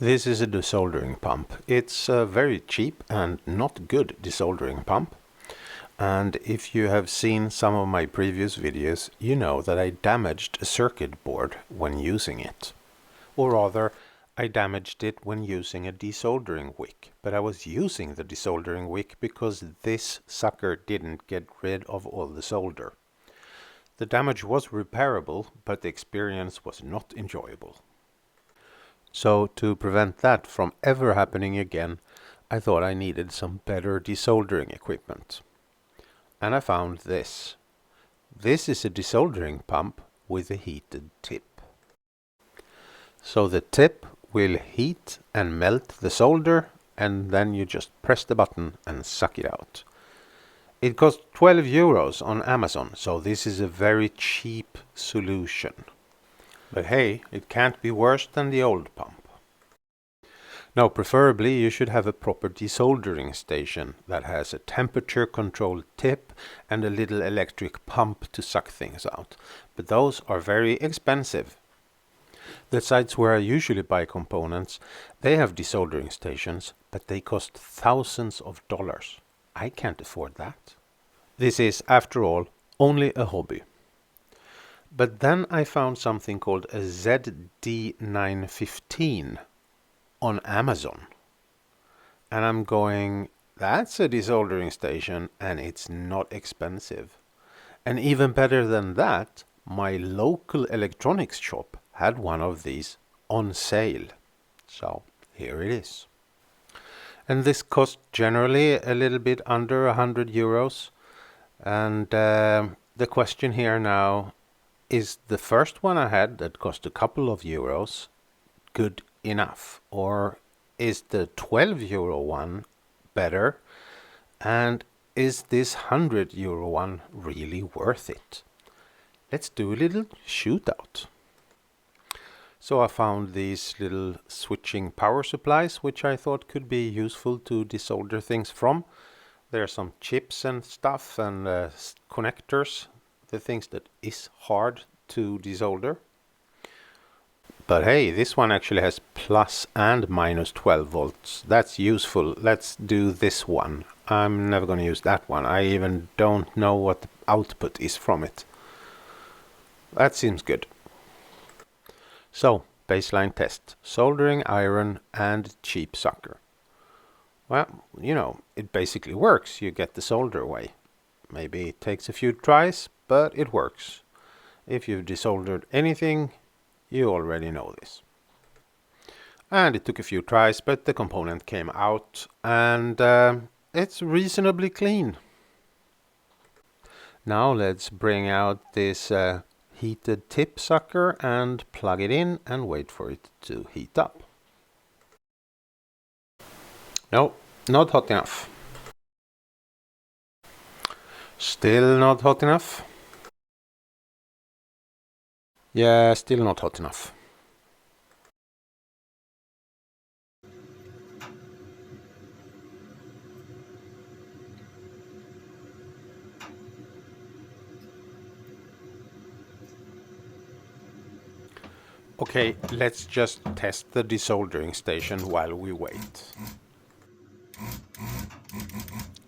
This is a desoldering pump. It's a very cheap and not good desoldering pump. And if you have seen some of my previous videos, you know that I damaged a circuit board when using it. Or rather, I damaged it when using a desoldering wick. But I was using the desoldering wick because this sucker didn't get rid of all the solder. The damage was repairable, but the experience was not enjoyable. So to prevent that from ever happening again, I thought I needed some better desoldering equipment. And I found this. This is a desoldering pump with a heated tip. So the tip will heat and melt the solder, and then you just press the button and suck it out. It cost 12 euros on Amazon, so this is a very cheap solution. But hey, it can't be worse than the old pump. Now, preferably you should have a proper desoldering station that has a temperature controlled tip and a little electric pump to suck things out. But those are very expensive. The sites where I usually buy components, they have desoldering stations, but they cost thousands of dollars. I can't afford that. This is, after all, only a hobby. But then I found something called a ZD915 on Amazon. And I'm going, that's a desoldering station and it's not expensive. And even better than that, my local electronics shop had one of these on sale. So here it is. And this cost generally a little bit under 100 euros. And the question here now, is the first one I had that cost a couple of euros good enough? Or is the 12 euro one better? And is this 100 euro one really worth it? Let's do a little shootout. So I found these little switching power supplies, which I thought could be useful to desolder things from. There are some chips and stuff and connectors, the things that is hard to desolder. But hey, this one actually has plus and minus 12 volts. That's useful. Let's do this one. I'm never going to use that one. I even don't know what the output is from it. That seems good. So, baseline test. Soldering iron and cheap sucker. Well, you know, it basically works. You get the solder away. Maybe it takes a few tries, but it works. If you've desoldered anything, you already know this. And it took a few tries, but the component came out and it's reasonably clean. Now let's bring out this heated tip sucker and plug it in and wait for it to heat up. No, not hot enough. Still not hot enough. Yeah, still not hot enough. Okay, let's just test the desoldering station while we wait.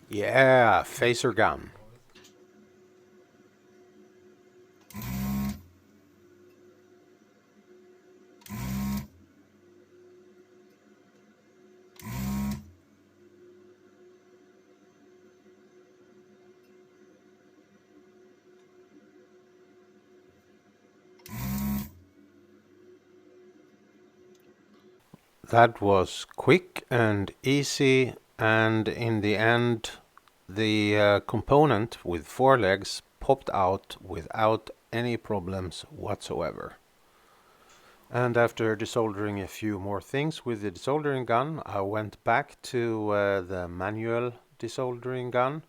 Yeah, phaser gun. That was quick and easy, and in the end the component with 4 legs popped out without any problems whatsoever. And after desoldering a few more things with the desoldering gun, I went back to the manual desoldering gun,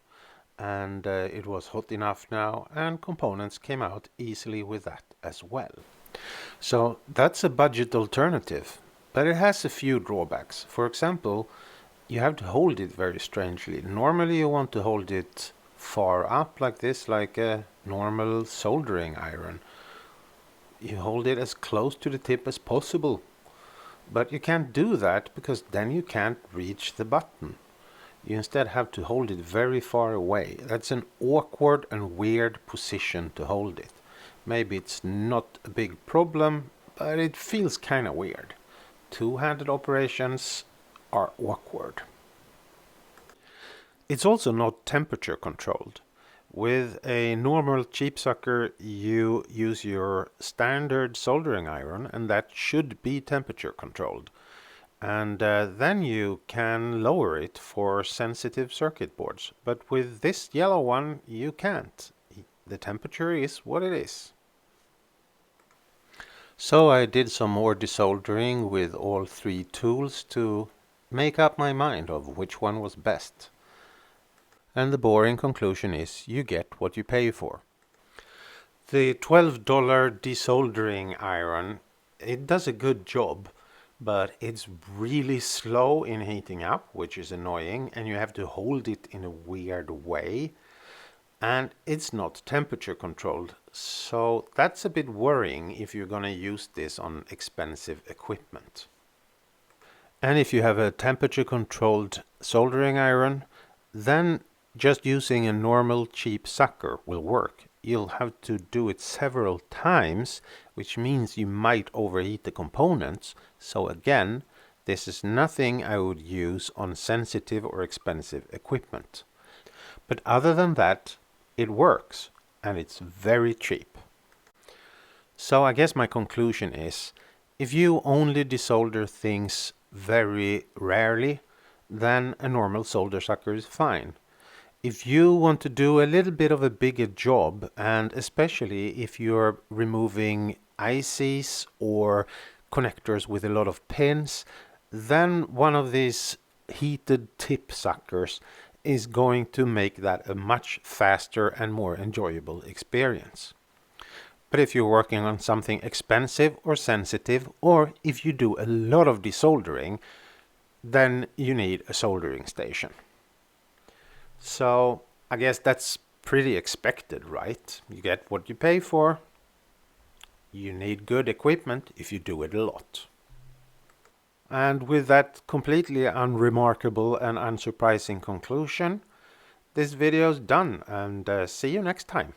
and it was hot enough now, and components came out easily with that as well. So that's a budget alternative. But it has a few drawbacks. For example, you have to hold it very strangely. Normally you want to hold it far up like this, like a normal soldering iron. You hold it as close to the tip as possible. But you can't do that because then you can't reach the button. You instead have to hold it very far away. That's an awkward and weird position to hold it. Maybe it's not a big problem, but it feels kind of weird. Two-handed operations are awkward. It's also not temperature controlled. With a normal cheap sucker, you use your standard soldering iron, and that should be temperature controlled. And then you can lower it for sensitive circuit boards. But with this yellow one, you can't. The temperature is what it is. So I did some more desoldering with all three tools to make up my mind of which one was best. And the boring conclusion is you get what you pay for. The $12 desoldering iron, it does a good job, but it's really slow in heating up, which is annoying, and you have to hold it in a weird way. And it's not temperature controlled, so that's a bit worrying if you're going to use this on expensive equipment. And if you have a temperature controlled soldering iron, then just using a normal cheap sucker will work. You'll have to do it several times, which means you might overheat the components. So again, this is nothing I would use on sensitive or expensive equipment. But other than that, it works, and it's very cheap. So I guess my conclusion is, if you only desolder things very rarely, then a normal solder sucker is fine. If you want to do a little bit of a bigger job, and especially if you're removing ICs or connectors with a lot of pins, then one of these heated tip suckers is going to make that a much faster and more enjoyable experience. But if you're working on something expensive or sensitive, or if you do a lot of desoldering, then you need a soldering station. So I guess that's pretty expected, right? You get what you pay for. You need good equipment if you do it a lot. And with that completely unremarkable and unsurprising conclusion, this video is done, and see you next time.